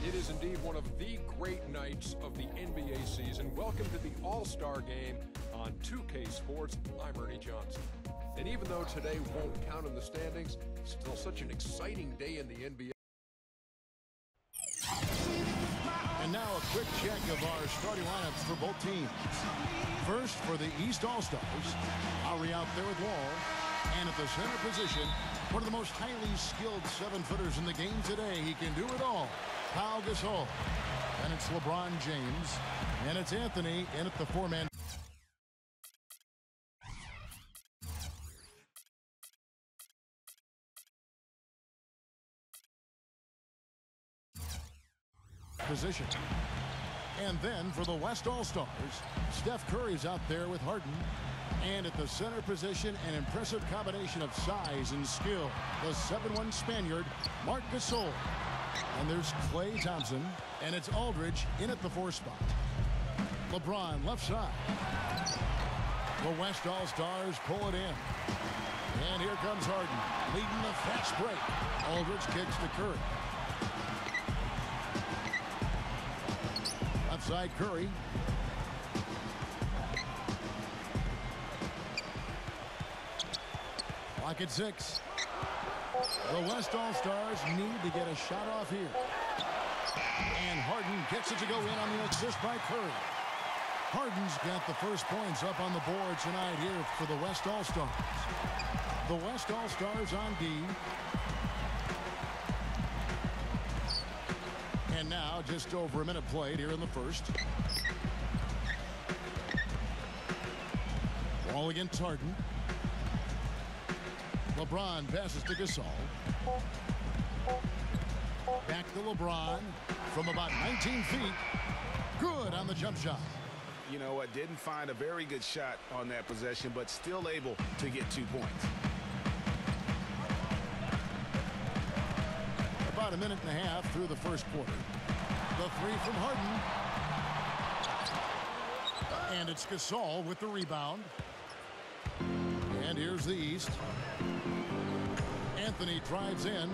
It is indeed one of the great nights of the NBA season. Welcome to the All-Star Game on 2K Sports. I'm Ernie Johnson. And even though today won't count in the standings, still such an exciting day in the NBA. And now a quick check of our starting lineups for both teams. First, for the East All-Stars, Lowry out there with Wall. And at the center position, one of the most highly skilled 7-footers in the game today. He can do it all. Pau Gasol. And it's LeBron James. And it's Anthony in at the 4-man. Position. And then for the West All-Stars, Steph Curry's out there with Harden. And at the center position, an impressive combination of size and skill. The 7'1" Spaniard, Marc Gasol. And there's Klay Thompson. And it's Aldridge in at the 4 spot. LeBron left side. The West All-Stars pull it in. And here comes Harden, leading the fast break. Aldridge kicks to Curry. Left side, Curry. Clock at 6. The West All-Stars need to get a shot off here. And Harden gets it to go in on the assist by Curry. Harden's got the first points up on the board tonight here for the West All-Stars. The West All-Stars on D. And now just over a minute played here in the first. Wall against Harden. LeBron passes to Gasol. Back to LeBron from about 19 feet. Good on the jump shot. You know what? Didn't find a very good shot on that possession, but still able to get 2 points. About a minute and a half through the first quarter. The 3 from Harden. And it's Gasol with the rebound. And here's the East. Anthony drives in.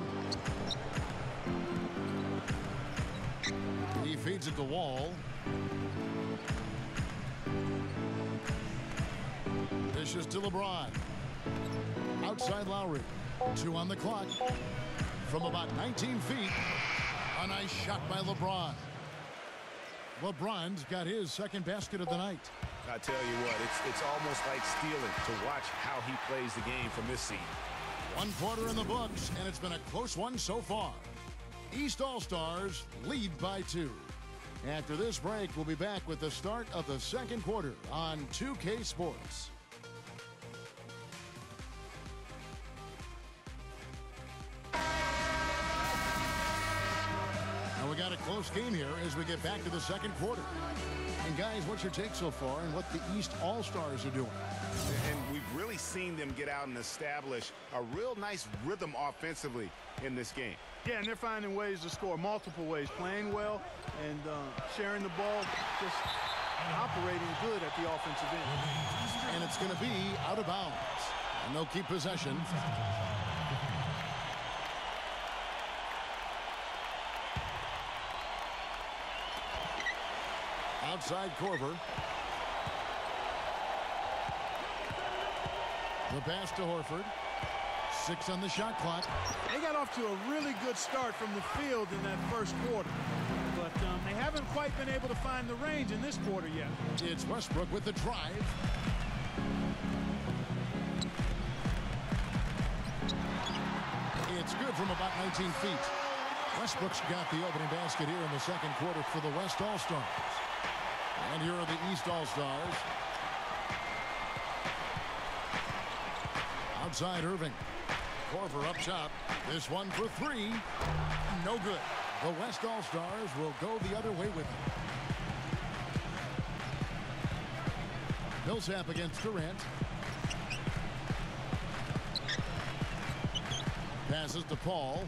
He feeds it to Wall. Dishes to LeBron. Outside Lowry. 2 on the clock. From about 19 feet. A nice shot by LeBron. LeBron's got his second basket of the night. I tell you what, it's almost like stealing to watch how he plays the game from this seat. 1 quarter in the books, and it's been a close one so far. East All-Stars lead by 2. After this break, we'll be back with the start of the second quarter on 2K Sports. We got a close game here as we get back to the second quarter. And guys, what's your take so far on what the East All-Stars are doing? And we've really seen them get out and establish a real nice rhythm offensively in this game. Yeah, and they're finding ways to score multiple ways, playing well and sharing the ball, just operating good at the offensive end. And it's going to be out of bounds. And they'll keep possession. Outside Korver. The pass to Horford. 6 on the shot clock. They got off to a really good start from the field in that first quarter. But they haven't quite been able to find the range in this quarter yet. It's Westbrook with the drive. It's good from about 19 feet. Westbrook's got the opening basket here in the second quarter for the West All-Stars. And here are the East All-Stars. Outside Irving. Korver up top. This one for 3. No good. The West All-Stars will go the other way with it. Millsap against Durant. Passes to Paul.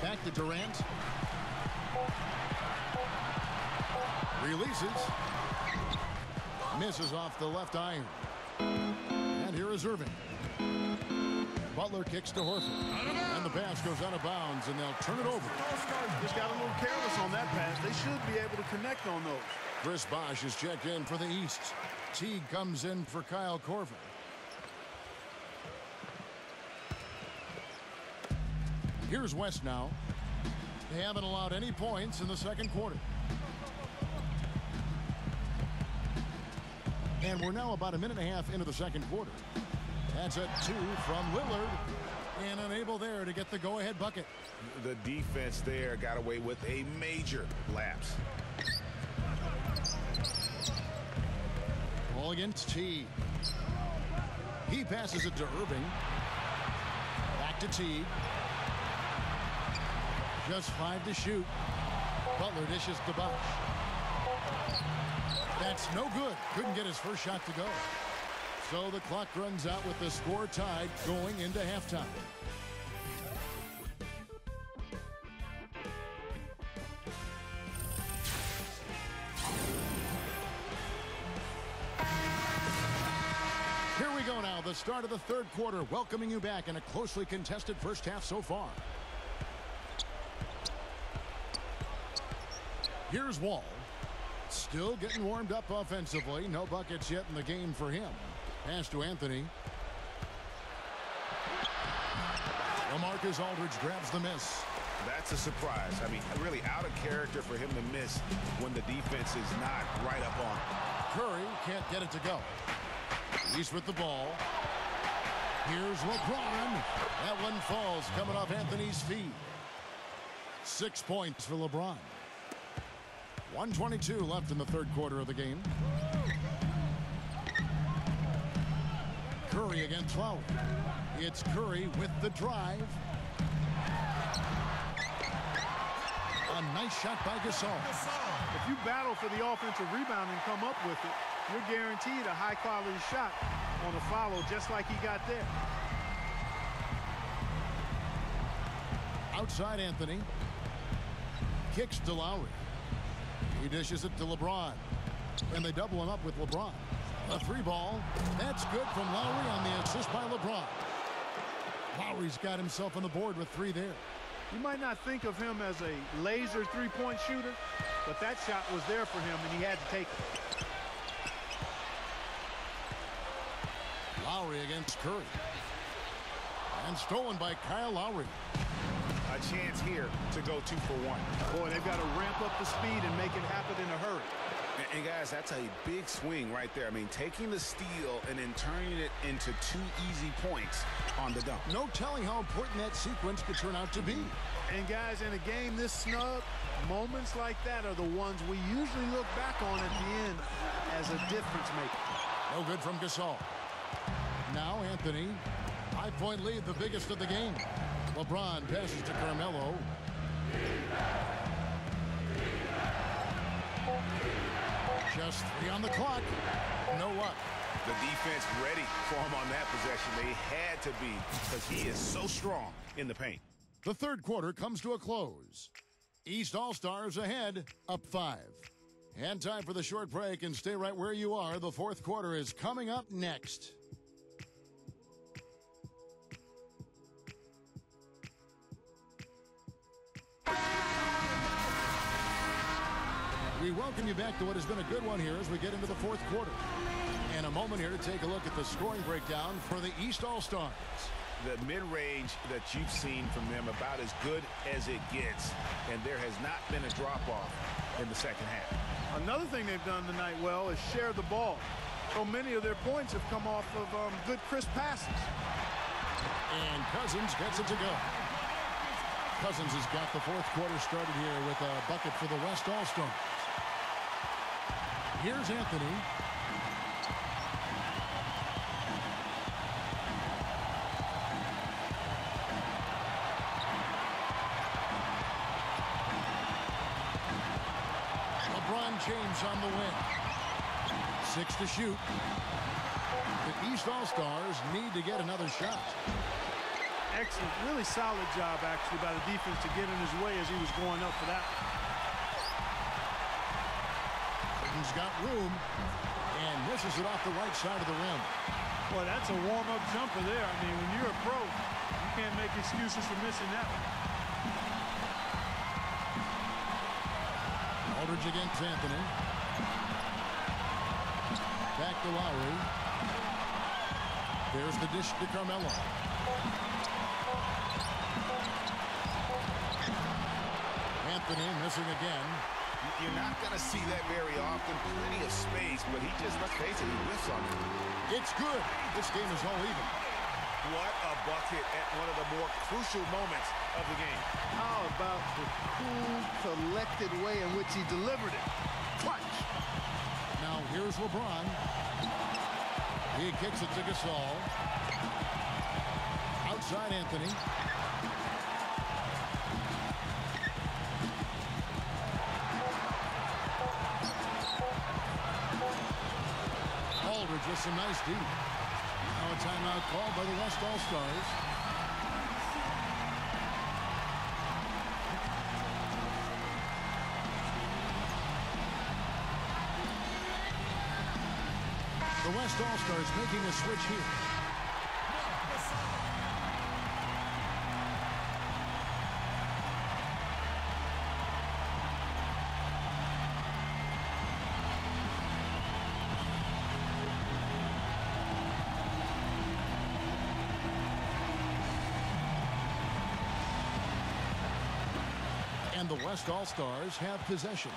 Back to Durant. Releases. Misses off the left iron. And here is Irving. Butler kicks to Horford. And the pass goes out of bounds, and they'll turn it over. Just got a little careless on that pass. They should be able to connect on those. Chris Bosh is checked in for the East. Teague comes in for Kyle Korver. Here's West now. They haven't allowed any points in the second quarter. And we're now about a minute and a half into the second quarter. That's a 2 from Lillard. And unable there to get the go-ahead bucket. The defense there got away with a major lapse. Ball against Teague. He passes it to Irving. Back to Teague. Just 5 to shoot. Butler dishes to Bosh. That's no good. Couldn't get his first shot to go. So the clock runs out with the score tied going into halftime. Here we go now, the start of the third quarter, welcoming you back in a closely contested first half so far. Here's Wall. Still getting warmed up offensively. No buckets yet in the game for him. Pass to Anthony. LaMarcus Aldridge grabs the miss. That's a surprise. I mean, really out of character for him to miss when the defense is not right up on him. Curry can't get it to go. He's with the ball. Here's LeBron. That one falls coming off Anthony's feet. 6 points for LeBron. 1:22 left in the third quarter of the game. Curry against Lowry. It's Curry with the drive. A nice shot by Gasol. If you battle for the offensive rebound and come up with it, you're guaranteed a high-quality shot on a follow just like he got there. Outside Anthony. Kicks to Lowry. He dishes it to LeBron. And they double him up with LeBron. A 3-ball. That's good from Lowry on the assist by LeBron. Lowry's got himself on the board with 3 there. You might not think of him as a laser three-point shooter, but that shot was there for him, and he had to take it. Lowry against Curry. And stolen by Kyle Lowry. A chance here to go 2 for 1. Boy, they've got to ramp up the speed and make it happen in a hurry. And guys, that's a big swing right there. I mean, taking the steal and then turning it into 2 easy points on the dunk. No telling how important that sequence could turn out to be. And guys, in a game this snug, moments like that are the ones we usually look back on at the end as a difference maker. No good from Gasol. Now Anthony. 5-point lead, the biggest of the game. LeBron passes to Carmelo. Just 3 on the clock. No luck. The defense ready for him on that possession. They had to be because he is so strong in the paint. The third quarter comes to a close. East All-Stars ahead, up 5. And time for the short break, and stay right where you are. The fourth quarter is coming up next. We welcome you back to what has been a good one here as we get into the fourth quarter. And a moment here to take a look at the scoring breakdown for the East All-Stars. The mid-range that you've seen from them about as good as it gets, and there has not been a drop-off in the second half. Another thing they've done tonight well is share the ball. So many of their points have come off of good crisp passes. And Cousins gets it to go. Cousins has got the fourth quarter started here with a bucket for the West All-Stars. Here's Anthony. LeBron James on the win. 6 to shoot. The East All-Stars need to get another shot. Excellent, really solid job actually by the defense to get in his way as he was going up for that. He's got room and misses it off the right side of the rim. Well, that's a warm-up jumper there. I mean, when you're a pro, you can't make excuses for missing that one. Aldridge against Anthony. Back to Lowry. There's the dish to Carmelo. Anthony missing again. You're not going to see that very often. Plenty of space, but he just, let's face it, he whiffs on it. It's good. This game is all even. What a bucket at one of the more crucial moments of the game. How about the cool, collected way in which he delivered it? Clutch. Now here's LeBron. He kicks it to Gasol. Outside Anthony. Aldridge with some nice D. Now a timeout called by the West All-Stars. The West All-Stars making a switch here. And the West All-Stars have possession.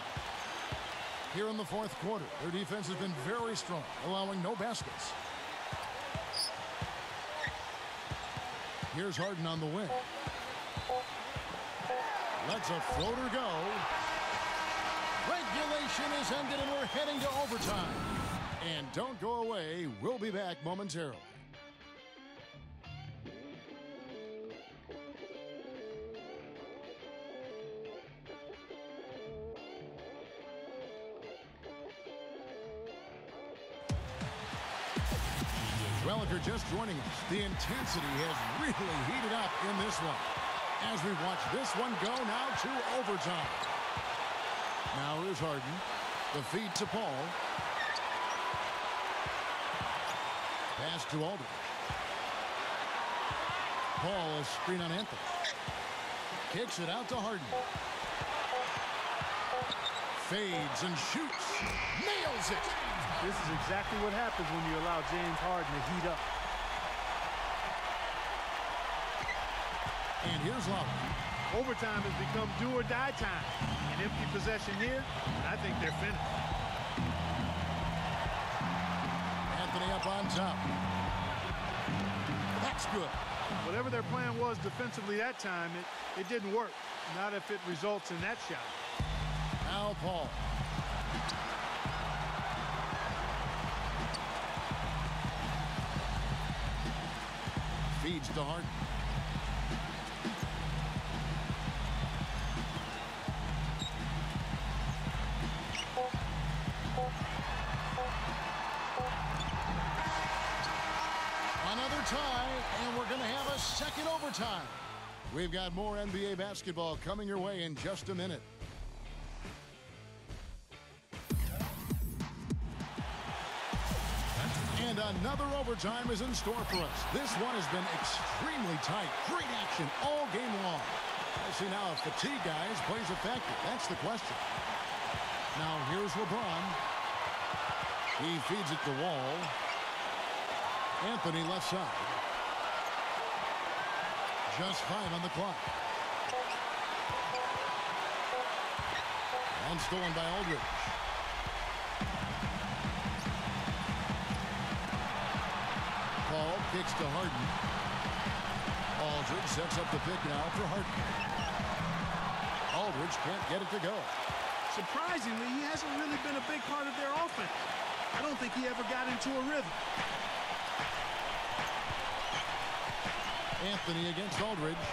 Here in the fourth quarter, their defense has been very strong, allowing no baskets. Here's Harden on the wing. Lets a floater go. Regulation is ended and we're heading to overtime. And don't go away. We'll be back momentarily. Well, if you're just joining us, the intensity has really heated up in this one. As we watch this one go now to overtime. Now here's Harden. The feed to Paul. Pass to Aldridge. Paul, a screen on Anthony. Kicks it out to Harden. Fades and shoots. Nails it. This is exactly what happens when you allow James Harden to heat up. And here's Lowry. Overtime has become do or die time. An empty possession here, and I think they're finished. Anthony up on top. That's good. Whatever their plan was defensively that time, it didn't work. Not if it results in that shot. Now Paul. Feeds to Harden. Another tie, and we're going to have a second overtime. We've got more NBA basketball coming your way in just a minute. And another overtime is in store for us. This one has been extremely tight. Great action all game long. We'll see now if fatigue, guys, plays a factor. That's the question. Now here's LeBron. He feeds it to Wall. Anthony left side. Just 5 on the clock. And stolen by Aldridge. Paul kicks to Harden. Aldridge sets up the pick now for Harden. Aldridge can't get it to go. Surprisingly, he hasn't really been a big part of their offense. I don't think he ever got into a rhythm. Anthony against Aldridge.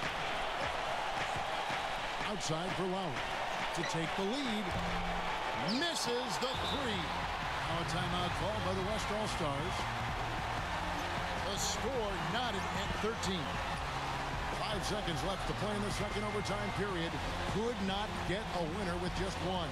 Outside for Lowry to take the lead. Misses the three. Now a timeout called by the West All-Stars. The score knotted at 13. 5 seconds left to play in the second overtime period. Could not get a winner with just one.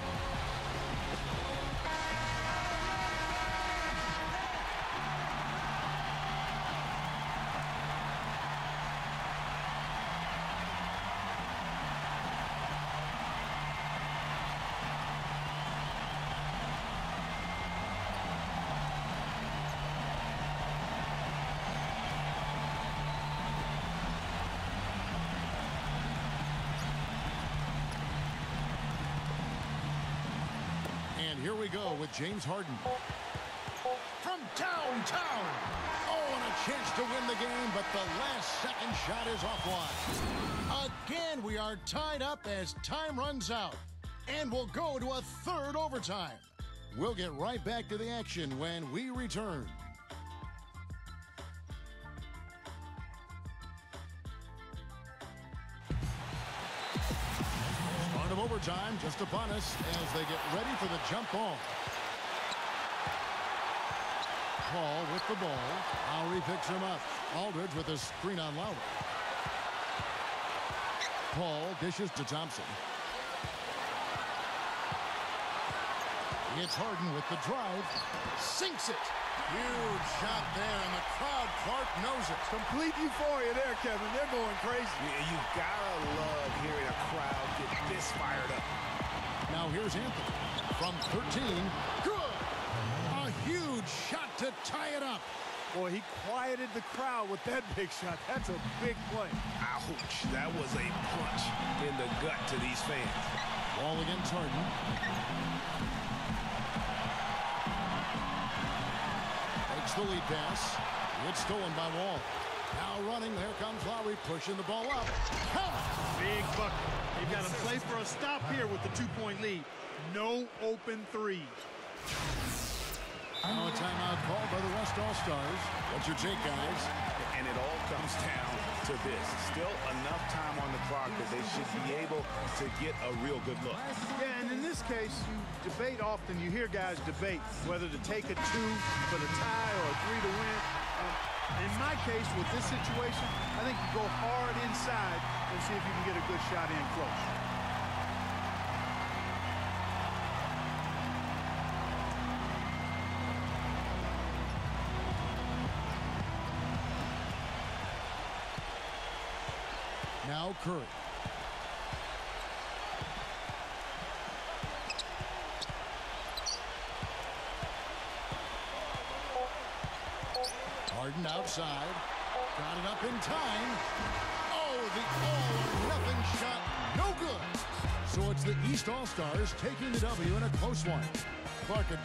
here we go with James Harden. From downtown. Oh, and a chance to win the game, but the last second shot is offline. Again, we are tied up as time runs out. And we'll go to a third overtime. We'll get right back to the action when we return. Start of overtime just upon us as they get ready for the jump ball. Paul with the ball. Lowry picks him up. Aldridge with a screen on Lowry. Paul dishes to Thompson. It's Harden with the drive. Sinks it. Huge shot there, and the crowd, Clark, knows it. Complete euphoria there, Kevin. They're going crazy. Yeah, you gotta love hearing a crowd get this fired up. Now here's Anthony from 13. Good. A huge shot to tie it up. Boy, he quieted the crowd with that big shot. That's a big play. Ouch. That was a punch in the gut to these fans. Ball against Harden. Takes the lead pass. It's stolen by Wall. Now running. There comes Lowry pushing the ball up. Count. Big bucket. They've got to play for a stop here with the 2-point lead. No open threes. Now a timeout called by the West All-Stars. What's your take, guys? And it all comes down to this. Still enough time on the clock that they should be able to get a real good look. Yeah, and in this case, you debate often. You hear guys debate whether to take a 2 for the tie or a 3 to win. In my case, with this situation, I think you go hard inside and see if you can get a good shot in close. Now Curry. Harden outside. Got it up in time. Oh, the all-or-nothing shot. No good. So it's the East All-Stars taking the W in a close one. Clark, a